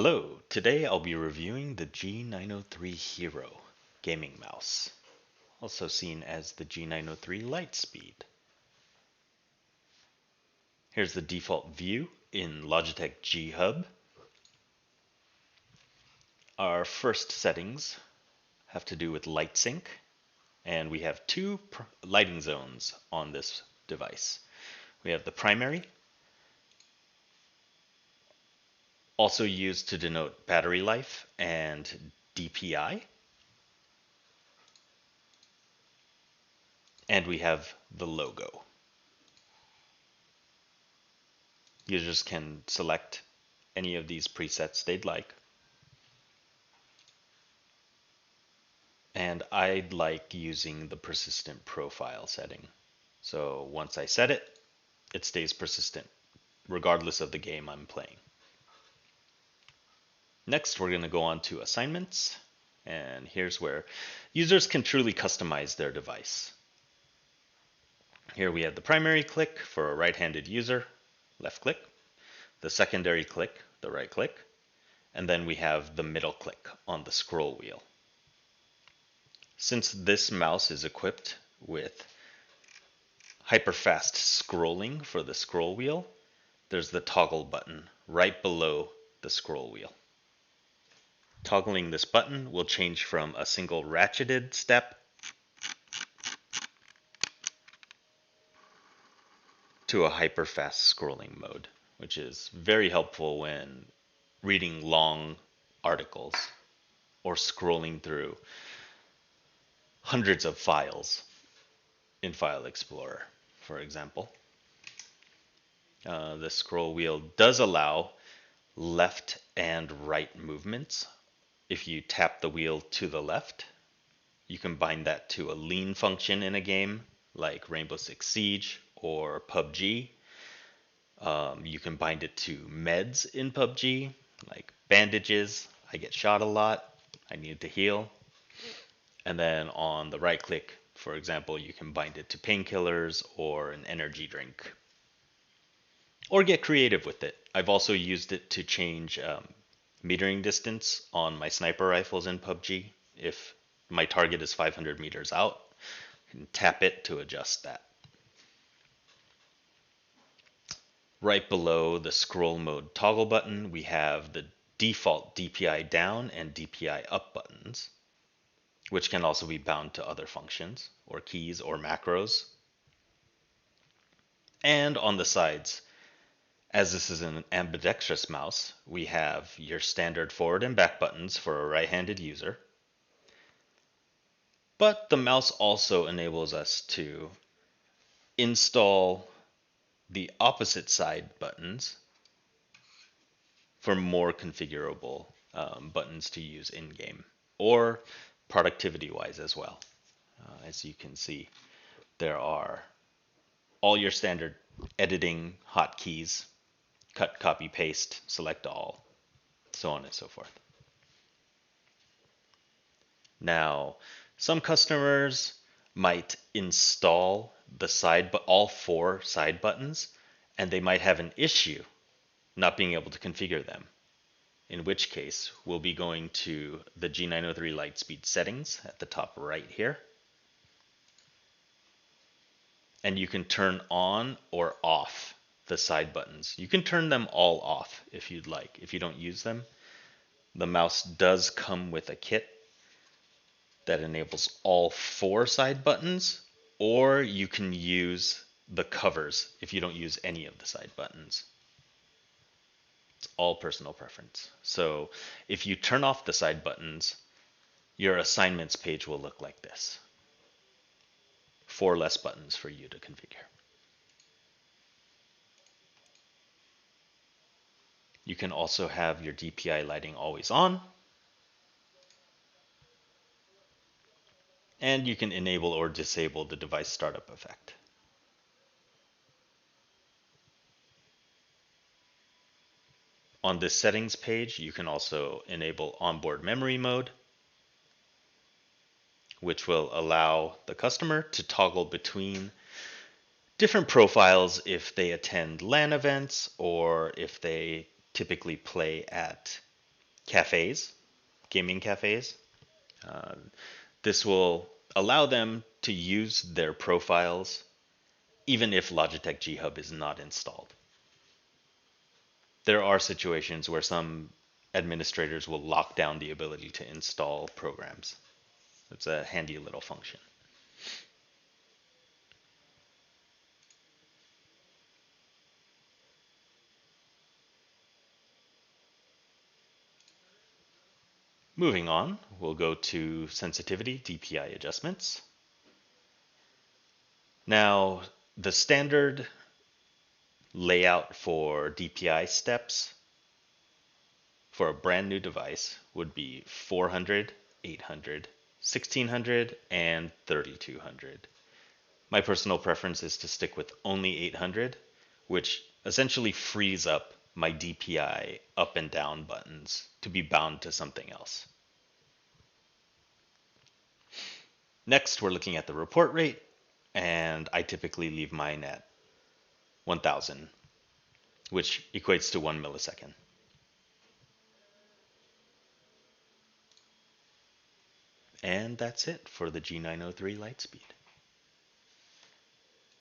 Hello, today I'll be reviewing the G903 Hero gaming mouse, also seen as the G903 Lightspeed. Here's the default view in Logitech G Hub. Our first settings have to do with light sync, and we have two lighting zones on this device. We have the primary, also used to denote battery life, and DPI. And we have the logo. Users can select any of these presets they'd like. And I'd like using the persistent profile setting. So once I set it, it stays persistent, regardless of the game I'm playing. Next, we're going to go on to assignments. And here's where users can truly customize their device. Here we have the primary click for a right-handed user, left click, the secondary click, the right click, and then we have the middle click on the scroll wheel. Since this mouse is equipped with hyperfast scrolling for the scroll wheel, there's the toggle button right below the scroll wheel. Toggling this button will change from a single ratcheted step to a hyperfast scrolling mode, which is very helpful when reading long articles or scrolling through hundreds of files in File Explorer, for example. The scroll wheel does allow left and right movements. If you tap the wheel to the left, you can bind that to a lean function in a game like Rainbow Six Siege or PUBG. You can bind it to meds in PUBG, like bandages. I get shot a lot. I need to heal. And then on the right click, for example, you can bind it to painkillers or an energy drink. Or get creative with it. I've also used it to change metering distance on my sniper rifles in PUBG. If my target is 500 meters out, you can tap it to adjust that. Right below the scroll mode toggle button, we have the default DPI down and DPI up buttons, which can also be bound to other functions or keys or macros. And on the sides, as this is an ambidextrous mouse, we have your standard forward and back buttons for a right-handed user. But the mouse also enables us to install the opposite side buttons for more configurable buttons to use in-game or productivity-wise as well. As you can see, there are all your standard editing hotkeys, cut, copy, paste, select all, so on and so forth. Now, some customers might install all 4 side buttons, and they might have an issue not being able to configure them. In which case, we'll be going to the G903 Lightspeed settings at the top right here. And you can turn on or off the side buttons. You can turn them all off if you'd like, if you don't use them. The mouse does come with a kit that enables all 4 side buttons, or you can use the covers if you don't use any of the side buttons. It's all personal preference. So if you turn off the side buttons, your assignments page will look like this. 4 less buttons for you to configure. You can also have your DPI lighting always on. And you can enable or disable the device startup effect. On this settings page, you can also enable onboard memory mode, which will allow the customer to toggle between different profiles if they attend LAN events or if they typically play at cafes, gaming cafes. Uh, this will allow them to use their profiles even if Logitech G Hub is not installed. There are situations where some administrators will lock down the ability to install programs. It's a handy little function. Moving on, we'll go to sensitivity DPI adjustments. Now, the standard layout for DPI steps for a brand new device would be 400, 800, 1600, and 3200. My personal preference is to stick with only 800, which essentially frees up my DPI up and down buttons to be bound to something else. Next, we're looking at the report rate, and I typically leave mine at 1000, which equates to 1 millisecond. And that's it for the G903 Lightspeed.